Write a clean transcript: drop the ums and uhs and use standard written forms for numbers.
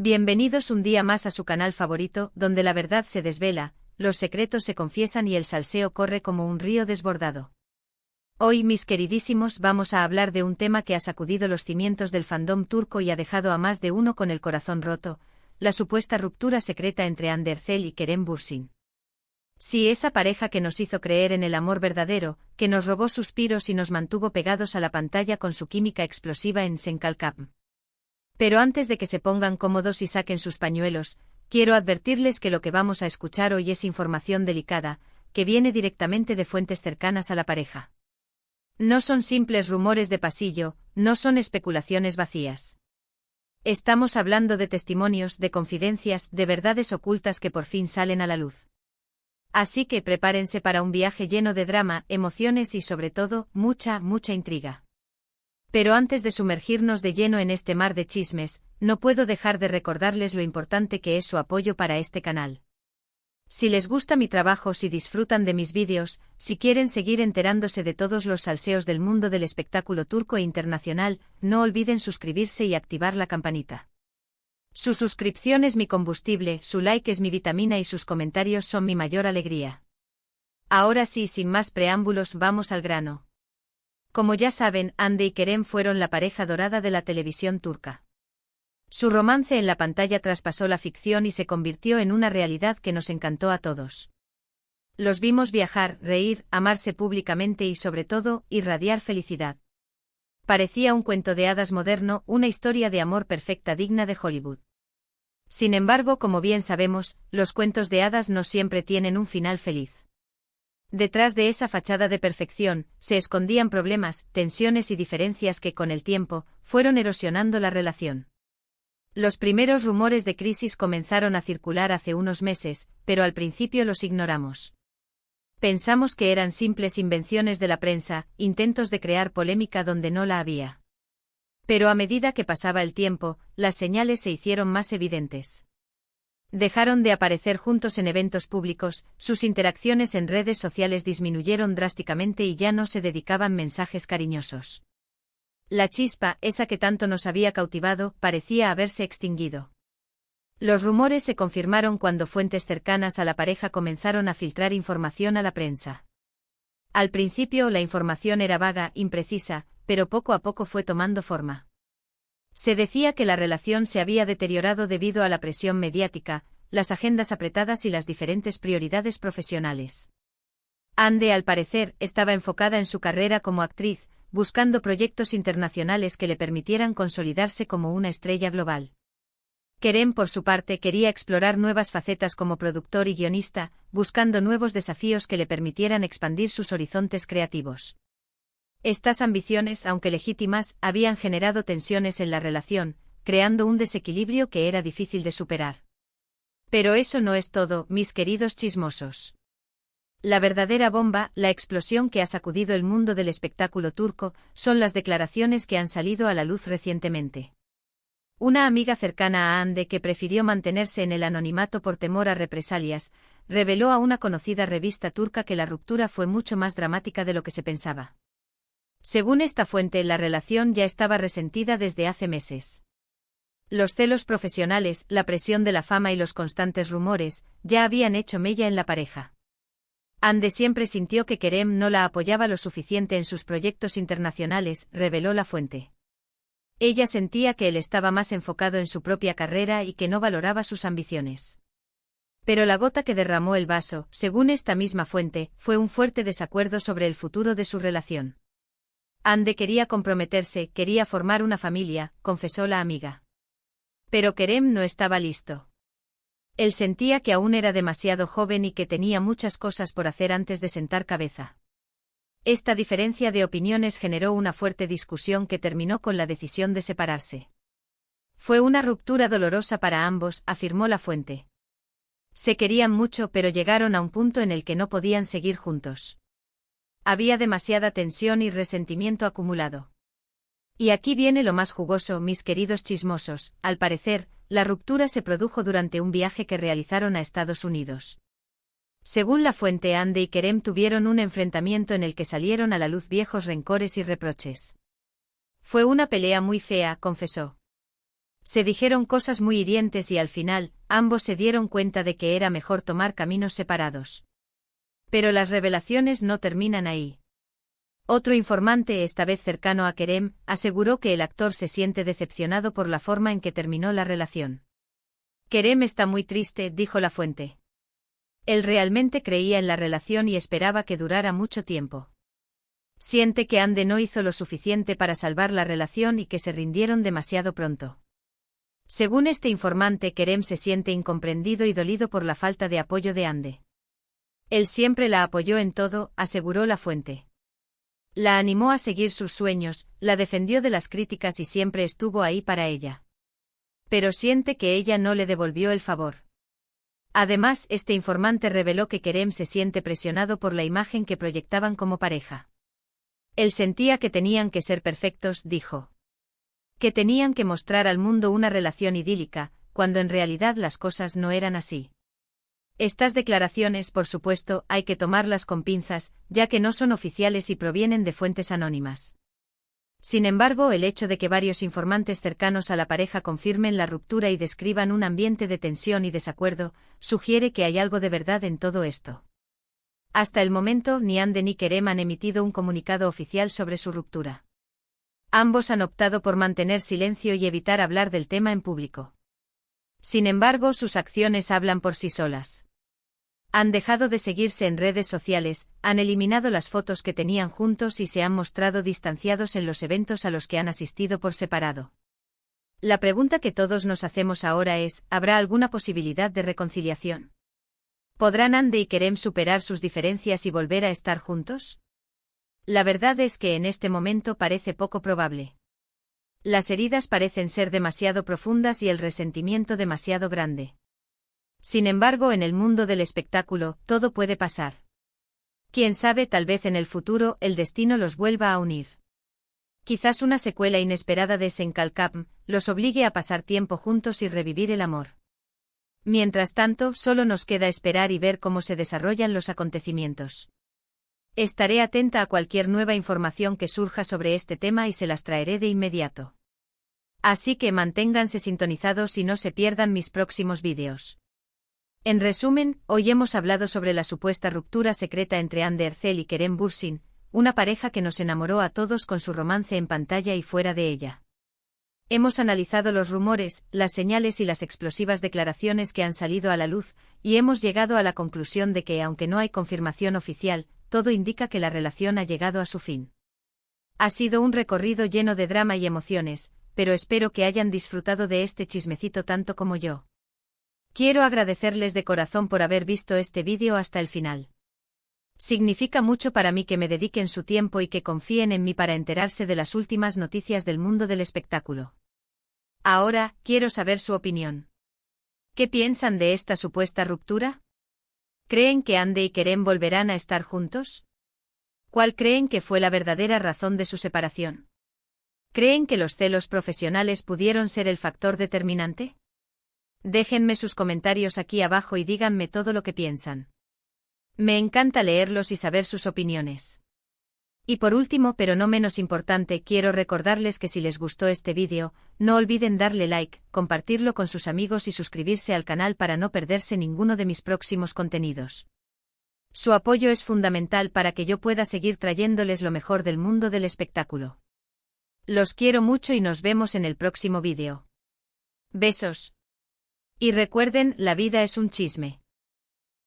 Bienvenidos un día más a su canal favorito, donde la verdad se desvela, los secretos se confiesan y el salseo corre como un río desbordado. Hoy, mis queridísimos, vamos a hablar de un tema que ha sacudido los cimientos del fandom turco y ha dejado a más de uno con el corazón roto: la supuesta ruptura secreta entre Hande Erçel y Kerem Bürsin. Sí, esa pareja que nos hizo creer en el amor verdadero, que nos robó suspiros y nos mantuvo pegados a la pantalla con su química explosiva en Senkalkam. Pero antes de que se pongan cómodos y saquen sus pañuelos, quiero advertirles que lo que vamos a escuchar hoy es información delicada, que viene directamente de fuentes cercanas a la pareja. No son simples rumores de pasillo, no son especulaciones vacías. Estamos hablando de testimonios, de confidencias, de verdades ocultas que por fin salen a la luz. Así que prepárense para un viaje lleno de drama, emociones y sobre todo, mucha intriga. Pero antes de sumergirnos de lleno en este mar de chismes, no puedo dejar de recordarles lo importante que es su apoyo para este canal. Si les gusta mi trabajo, si disfrutan de mis vídeos, si quieren seguir enterándose de todos los salseos del mundo del espectáculo turco e internacional, no olviden suscribirse y activar la campanita. Su suscripción es mi combustible, su like es mi vitamina y sus comentarios son mi mayor alegría. Ahora sí, sin más preámbulos, vamos al grano. Como ya saben, Hande y Kerem fueron la pareja dorada de la televisión turca. Su romance en la pantalla traspasó la ficción y se convirtió en una realidad que nos encantó a todos. Los vimos viajar, reír, amarse públicamente y sobre todo, irradiar felicidad. Parecía un cuento de hadas moderno, una historia de amor perfecta digna de Hollywood. Sin embargo, como bien sabemos, los cuentos de hadas no siempre tienen un final feliz. Detrás de esa fachada de perfección, se escondían problemas, tensiones y diferencias que con el tiempo, fueron erosionando la relación. Los primeros rumores de crisis comenzaron a circular hace unos meses, pero al principio los ignoramos. Pensamos que eran simples invenciones de la prensa, intentos de crear polémica donde no la había. Pero a medida que pasaba el tiempo, las señales se hicieron más evidentes. Dejaron de aparecer juntos en eventos públicos, sus interacciones en redes sociales disminuyeron drásticamente y ya no se dedicaban mensajes cariñosos. La chispa, esa que tanto nos había cautivado, parecía haberse extinguido. Los rumores se confirmaron cuando fuentes cercanas a la pareja comenzaron a filtrar información a la prensa. Al principio la información era vaga, imprecisa, pero poco a poco fue tomando forma. Se decía que la relación se había deteriorado debido a la presión mediática, las agendas apretadas y las diferentes prioridades profesionales. Hande, al parecer, estaba enfocada en su carrera como actriz, buscando proyectos internacionales que le permitieran consolidarse como una estrella global. Kerem, por su parte, quería explorar nuevas facetas como productor y guionista, buscando nuevos desafíos que le permitieran expandir sus horizontes creativos. Estas ambiciones, aunque legítimas, habían generado tensiones en la relación, creando un desequilibrio que era difícil de superar. Pero eso no es todo, mis queridos chismosos. La verdadera bomba, la explosión que ha sacudido el mundo del espectáculo turco, son las declaraciones que han salido a la luz recientemente. Una amiga cercana a Hande, que prefirió mantenerse en el anonimato por temor a represalias, reveló a una conocida revista turca que la ruptura fue mucho más dramática de lo que se pensaba. Según esta fuente, la relación ya estaba resentida desde hace meses. Los celos profesionales, la presión de la fama y los constantes rumores, ya habían hecho mella en la pareja. Hande siempre sintió que Kerem no la apoyaba lo suficiente en sus proyectos internacionales, reveló la fuente. Ella sentía que él estaba más enfocado en su propia carrera y que no valoraba sus ambiciones. Pero la gota que derramó el vaso, según esta misma fuente, fue un fuerte desacuerdo sobre el futuro de su relación. Hande quería comprometerse, quería formar una familia, confesó la amiga. Pero Kerem no estaba listo. Él sentía que aún era demasiado joven y que tenía muchas cosas por hacer antes de sentar cabeza. Esta diferencia de opiniones generó una fuerte discusión que terminó con la decisión de separarse. Fue una ruptura dolorosa para ambos, afirmó la fuente. Se querían mucho, pero llegaron a un punto en el que no podían seguir juntos. Había demasiada tensión y resentimiento acumulado. Y aquí viene lo más jugoso, mis queridos chismosos, al parecer, la ruptura se produjo durante un viaje que realizaron a Estados Unidos. Según la fuente, Hande y Kerem tuvieron un enfrentamiento en el que salieron a la luz viejos rencores y reproches. Fue una pelea muy fea, confesó. Se dijeron cosas muy hirientes y al final, ambos se dieron cuenta de que era mejor tomar caminos separados. Pero las revelaciones no terminan ahí. Otro informante, esta vez cercano a Kerem, aseguró que el actor se siente decepcionado por la forma en que terminó la relación. Kerem está muy triste, dijo la fuente. Él realmente creía en la relación y esperaba que durara mucho tiempo. Siente que Ande no hizo lo suficiente para salvar la relación y que se rindieron demasiado pronto. Según este informante, Kerem se siente incomprendido y dolido por la falta de apoyo de Ande. Él siempre la apoyó en todo, aseguró la fuente. La animó a seguir sus sueños, la defendió de las críticas y siempre estuvo ahí para ella. Pero siente que ella no le devolvió el favor. Además, este informante reveló que Kerem se siente presionado por la imagen que proyectaban como pareja. Él sentía que tenían que ser perfectos, dijo. Que tenían que mostrar al mundo una relación idílica, cuando en realidad las cosas no eran así. Estas declaraciones, por supuesto, hay que tomarlas con pinzas, ya que no son oficiales y provienen de fuentes anónimas. Sin embargo, el hecho de que varios informantes cercanos a la pareja confirmen la ruptura y describan un ambiente de tensión y desacuerdo, sugiere que hay algo de verdad en todo esto. Hasta el momento, ni Ande ni Kerem han emitido un comunicado oficial sobre su ruptura. Ambos han optado por mantener silencio y evitar hablar del tema en público. Sin embargo, sus acciones hablan por sí solas. Han dejado de seguirse en redes sociales, han eliminado las fotos que tenían juntos y se han mostrado distanciados en los eventos a los que han asistido por separado. La pregunta que todos nos hacemos ahora es, ¿habrá alguna posibilidad de reconciliación? ¿Podrán Ande y Kerem superar sus diferencias y volver a estar juntos? La verdad es que en este momento parece poco probable. Las heridas parecen ser demasiado profundas y el resentimiento demasiado grande. Sin embargo, en el mundo del espectáculo, todo puede pasar. Quién sabe, tal vez en el futuro, el destino los vuelva a unir. Quizás una secuela inesperada de Senkalkam los obligue a pasar tiempo juntos y revivir el amor. Mientras tanto, solo nos queda esperar y ver cómo se desarrollan los acontecimientos. Estaré atenta a cualquier nueva información que surja sobre este tema y se las traeré de inmediato. Así que manténganse sintonizados y no se pierdan mis próximos vídeos. En resumen, hoy hemos hablado sobre la supuesta ruptura secreta entre Hande Erçel y Kerem Bürsin, una pareja que nos enamoró a todos con su romance en pantalla y fuera de ella. Hemos analizado los rumores, las señales y las explosivas declaraciones que han salido a la luz, y hemos llegado a la conclusión de que, aunque no hay confirmación oficial, todo indica que la relación ha llegado a su fin. Ha sido un recorrido lleno de drama y emociones, pero espero que hayan disfrutado de este chismecito tanto como yo. Quiero agradecerles de corazón por haber visto este vídeo hasta el final. Significa mucho para mí que me dediquen su tiempo y que confíen en mí para enterarse de las últimas noticias del mundo del espectáculo. Ahora, quiero saber su opinión. ¿Qué piensan de esta supuesta ruptura? ¿Creen que Hande y Kerem volverán a estar juntos? ¿Cuál creen que fue la verdadera razón de su separación? ¿Creen que los celos profesionales pudieron ser el factor determinante? Déjenme sus comentarios aquí abajo y díganme todo lo que piensan. Me encanta leerlos y saber sus opiniones. Y por último, pero no menos importante, quiero recordarles que si les gustó este vídeo, no olviden darle like, compartirlo con sus amigos y suscribirse al canal para no perderse ninguno de mis próximos contenidos. Su apoyo es fundamental para que yo pueda seguir trayéndoles lo mejor del mundo del espectáculo. Los quiero mucho y nos vemos en el próximo vídeo. Besos. Y recuerden, la vida es un chisme.